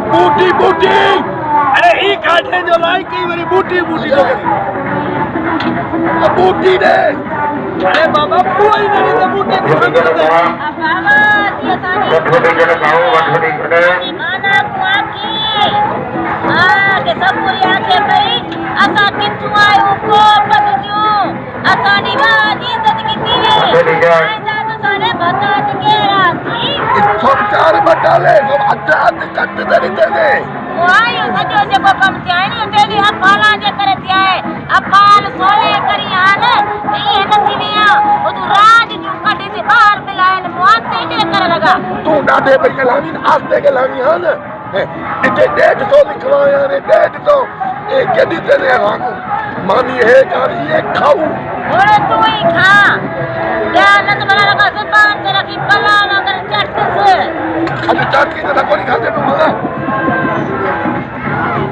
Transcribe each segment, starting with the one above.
बूटी बूटी अरे ही काटे जो लाई कई बारी बूटी बूटी तो बूटी दे अरे बाबा कोई नहीं तो बूटी की समझ दे बाबा दिया ताने छोटे छोटे गांव छोटे छोटे माना कुआ की के सब कोई आके भाई असा किथु आयो को पजू असा नी बाजी इज्जत की थी आजा तो सारे बता के राती सब चार बटाले सब अजात कट दरी दे वाई सजो जे को कम थी आई नी तेरी अपाला जे करे थी आए अपाल सोले करी आन नहीं न थी विया ओ तू राज जो कटे से बाहर मिलाए मुआते ने कर लगा तू डाडे पे लावी आस्ते के लावी हन इते 150 लिखवाया ने 150 ए केडी तेने हाकू मानी है कारी ये खाऊ ओरे तू ही खा क्या नत बना लगा जुबान तेरा की पला मगर चट से अब चाटी तो कोनी खाते तो मगा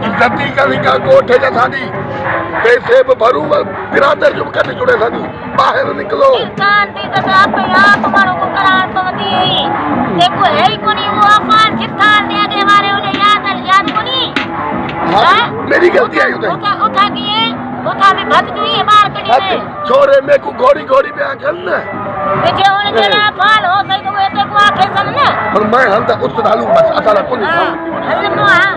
इज्जती कभी का गोठे जा साडी पैसे भरू बिरादर जो कट जुड़े साडी बाहर निकलो इंसान दी तो आप मारो को करार पवती देखो है ही कोनी वो अफान जितान दे के हमारे उन्हें याद कोनी हां मेरी गलती है उधर उठा किए उठा में भग जुई बाहर कड़ी में छोरे में को घोड़ी घोड़ी पे आखन ना जे होने चला फाल हो सही तो एते को आखे सन ना पर मैं हम तक उस डालू बस असाला कोनी हां हल नो हां